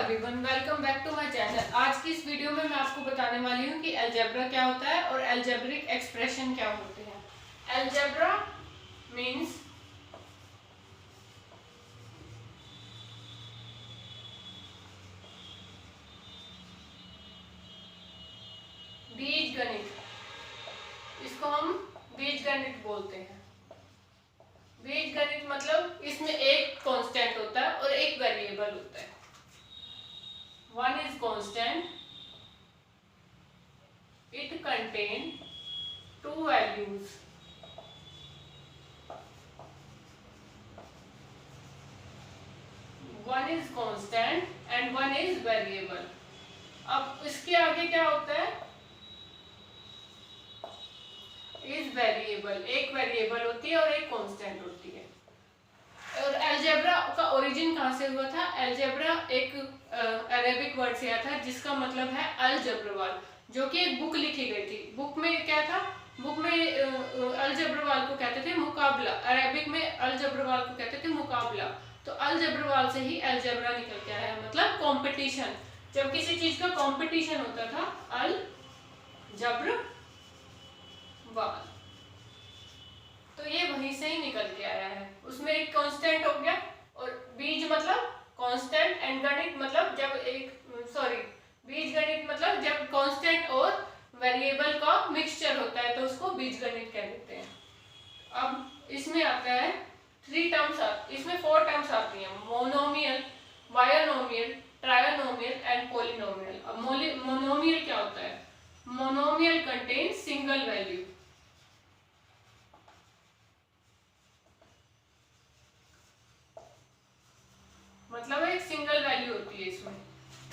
Everyone, welcome back to my channel. आज की इस वीडियो में मैं आपको बताने वाली हूँ कि अलजेब्रा क्या होता है और अलजेब्रिक एक्सप्रेशन क्या होते हैं। अलजेब्रा मीन्स बीजगणित, इसको हम बीजगणित बोलते हैं। बीजगणित मतलब इसमें एक कांस्टेंट होता है और एक वेरिएबल होता है। One is constant, it contain two values. One is constant and one is variable. अब इसके आगे क्या होता है? इज वेरिएबल, एक वेरिएबल होती है और एक कांस्टेंट होती है। और अलजेब्रा का ओरिजिन कहाँ से हुआ था? अलजेब्रा एक अरेबिक वर्ड से आया था जिसका मतलब है अल जब्रवाल, जो कि एक बुक लिखी गई थी। बुक में क्या था? बुक में अल जब्रवाल को कहते थे मुकाबला। अरेबिक में अल जब्रवाल को कहते थे मुकाबला। तो अल जब्रवाल से ही अलजेब्रा निकल के आया, मतलब कंपटीशन। जब किसी चीज का कंपटीशन होता था, अल जब्रवाल, तो ये वहीं से ही निकल के आया है। उसमें एक कांस्टेंट हो गया, और बीज मतलब कांस्टेंट एंड गणित मतलब जब बीज गणित मतलब जब कांस्टेंट और वेरिएबल का मिक्सचर होता है तो उसको बीज गणित कह देते हैं। अब इसमें आता है इसमें 4 टर्म्स आती हैं: मोनोमियल, बायोनोमियल, ट्रायोनोमियल एंड पॉलिनोमियल। अब मोनोमियल क्या होता है? मोनोमियल कंटेन्स सिंगल वैल्यू, मतलब एक सिंगल वैल्यू होती है इसमें।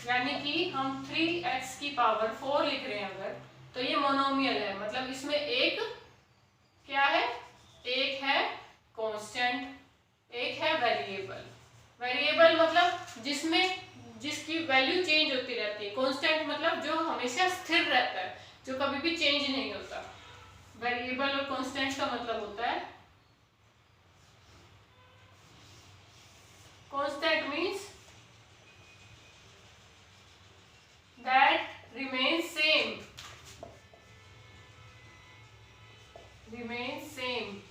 यानी कि हम 3x की पावर 4 लिख रहे हैं अगर, तो ये मोनोमियल है। मतलब इसमें एक क्या है? एक है कांस्टेंट, एक है वेरिएबल। वेरिएबल मतलब जिसकी वैल्यू चेंज होती रहती है। कांस्टेंट मतलब जो हमेशा स्थिर रहता है, जो कभी भी चेंज नहीं होता। वेरिएबल और कांस्टेंट का मतलब होता है, constant means that remains same,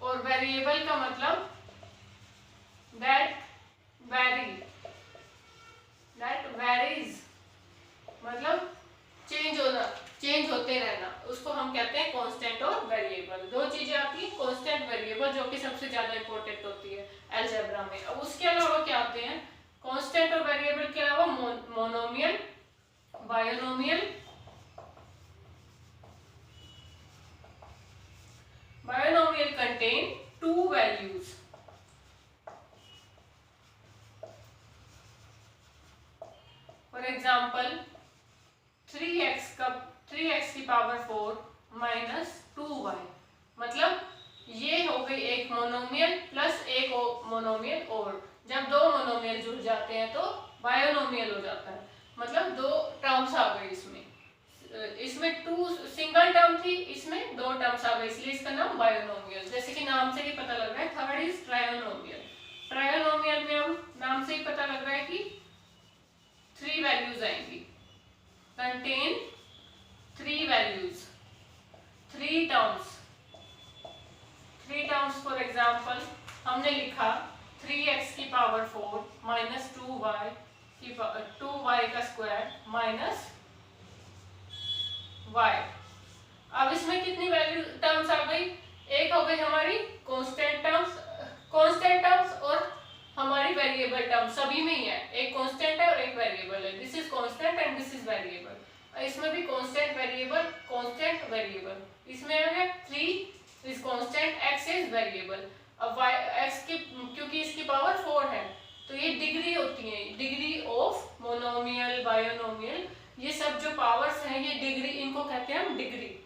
और वेरिएबल का मतलब that varies, मतलब चेंज होते रहना, उसको हम कहते हैं कांस्टेंट और वेरिएबल। 2 चीजें आती हैं, कांस्टेंट, वेरिएबल, जो कि सबसे ज्यादा इंपॉर्टेंट होती है अलजेब्रा में। अब उसके अलावा क्या आते हैं? कांस्टेंट और वेरिएबल के अलावा monomial, binomial. Binomial contain 2 values. For example 3x की पावर 4 माइनस 2y, मतलब ये हो गई एक मोनोमियल प्लस एक मोनोमियल, और जब 2 मोनोमियल जुड़ जाते हैं तो बायोनोमियल हो जाता है। मतलब 2 टर्म्स आ गई इसमें 2 सिंगल टर्म थी, इसमें 2 टर्म्स आ गई, इसलिए इसका नाम बायोनोमियल। जैसे कि नाम से ही पता लग रहा है। Third is ट्रायोनोमियल। ट्रायोनोमियल में हम नाम से ही पता लग रहा है कि 3 वैल्यूज आएंगी, contain 3 values, 3 terms। For example हमने लिखा 3x की पावर 4 माइनस 2y का स्क्वायर माइनस y। अब इसमें कितनी वैल्यू टर्म्स आ गई? एक हो गई हमारी कांस्टेंट टर्म्स और हमारी वेरिएबल टर्म, सभी में ही है। एक कांस्टेंट है और एक वेरिएबल है। This is constant and this is variable. इसमें भी कांस्टेंट वेरिएबल। इसमें है 3 is constant, x is variable. अब x की, क्योंकि इसकी पावर 4 है, तो ये डिग्री होती है, डिग्री ऑफ मोनोमियल, बायोनोमियल, ये सब जो पावर्स हैं ये डिग्री, इनको कहते हैं हम डिग्री।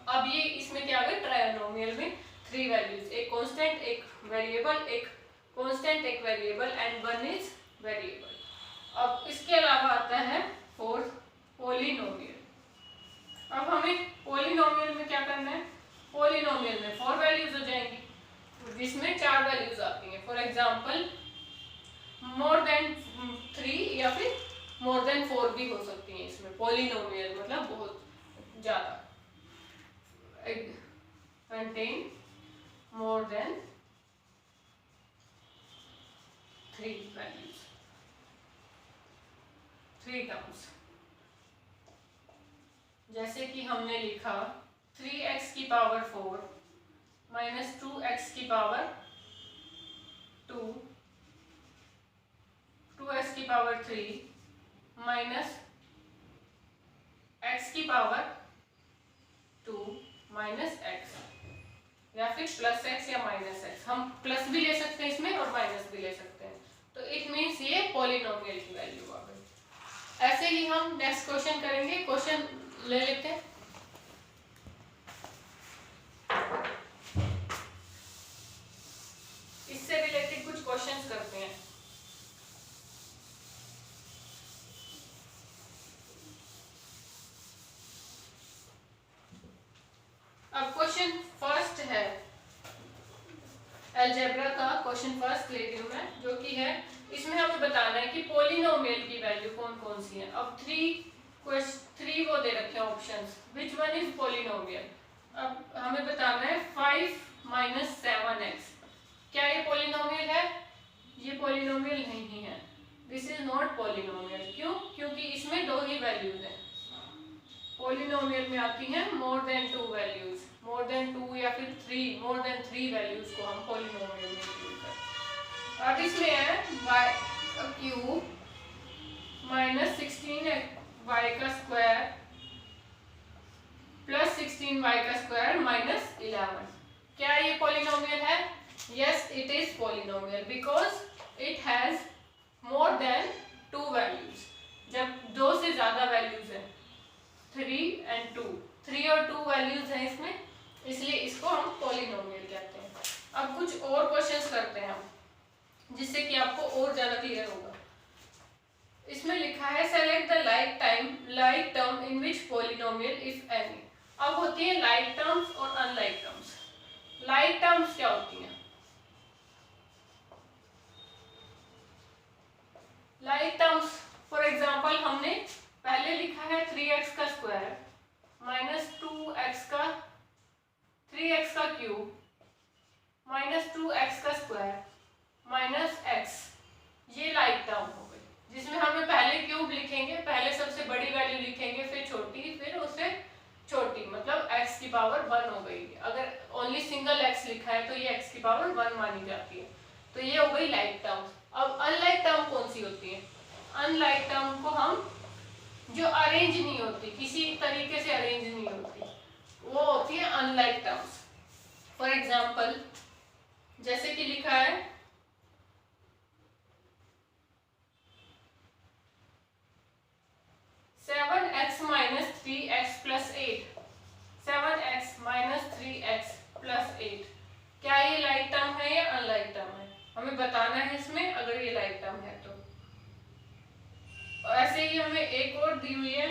अब ये इसमें क्या आ गया? ट्रायोनोमियल में 3 वैल्यूज, एक कांस्टेंट, एक वेरिएबल, एक कांस्टेंट, एक वेरिएबल एंड 1 इज वेरिएबल। अब इसके अलावा आता है 4th पॉलिनोमियल। अब हमें पॉलिनोमियल में क्या करना है? पॉलिनोमियल में 4 वैल्यूज हो जाएंगी, जिसमें 4 वैल्यूज आती हैं। फॉर एग्जांपल मोर देन 3 या फिर मोर देन 4 भी हो सकती हैं इसमें। पॉलिनोमियल मतलब बहुत ज्यादा, contain more than 3 values, 3 terms. जैसे कि हमने लिखा 3x की पावर 4 माइनस 2x की पावर 2, 2x की पावर 3 माइनस x की पावर 2 माइनस x, या फिर प्लस x या माइनस x। हम प्लस भी ले सकते हैं इसमें और माइनस भी ले सकते हैं। तो इट मीन्स ये पॉलिनोमियल की वैल्यू आ गई। ऐसे ही हम नेक्स्ट क्वेश्चन करेंगे। क्वेश्चन ले लेते हैं। इससे रिलेटेड कुछ क्वेश्चंस करते हैं। अब क्वेश्चन फर्स्ट है अलजेब्रा का, क्वेश्चन फर्स्ट ले रही हूं मैं, जो कि है इसमें हमें बताना है कि पॉलिनोमियल की वैल्यू कौन कौन सी है। अब 3 वो दे रखे हैं options, which one is polynomial. अब हमें बताना है 5 माइनस 7x, क्या ये पॉलिनोमियल है? ये पॉलिनोमियल नहीं है, दिस इज नॉट पॉलिनोमियल। क्यों? क्योंकि इसमें 2 ही वैल्यूज हैं। पॉलिनोमियल में आती हैं more than 2 values, more than 2 या फिर 3, मोर देन 3 वैल्यूज को हम पॉलिनोमियल में यूज करते हैं। अब इसमें है y क्यूब माइनस 16y का स्क्वायर प्लस 16y का स्क्वायर माइनस 11। क्या ये पॉलिनोमियल है? Yes, it is polynomial because it has more than 2 values. जब 2 से ज्यादा वैल्यूज है, 3 and 2, 3 और 2 वैल्यूज हैं इसमें, इसलिए इसको हम पॉलिनोमियल कहते हैं। अब कुछ और क्वेश्चंस करते हैं हम, जिससे कि आपको और ज्यादा क्लियर होगा। इसमें लिखा है select the like term in which polynomial if any. अब होती है लाइक टर्म्स और अनलाइक टर्म्स। लाइक टर्म्स क्या होती हैं? लाइक टर्म्स फॉर एग्जांपल हमने पहले लिखा है 3x का स्क्वायर माइनस 2x का 3x का क्यूब माइनस 2x का स्क्वायर माइनस x, ये लाइक टर्म हो गई, जिसमें हमें पहले क्यूब लिखेंगे, पहले सबसे बड़ी वैल्यू लिखेंगे, फिर छोटी, फिर उससे छोटी, मतलब x की पावर 1 हो गई। अगर ओनली सिंगल x लिखा है तो ये x की पावर 1 मानी जाती है। तो ये हो गई लाइक टर्म। अब अनलाइक टर्म कौन सी होती है? अनलाइक टर्म को हम, जो अरेंज नहीं होती, किसी तरीके से अरेंज नहीं होती, वो होती है अनलाइक टर्म्स। फॉर एग्जाम्पल जैसे कि लिखा है 7x minus 3x plus 8, 7x minus 3x plus 8, क्या ये लाइक टर्म है या अनलाइक टर्म है? हमें बताना है इसमें, अगर ये लाइक टर्म है तो। ऐसे ही हमें एक और दी हुई है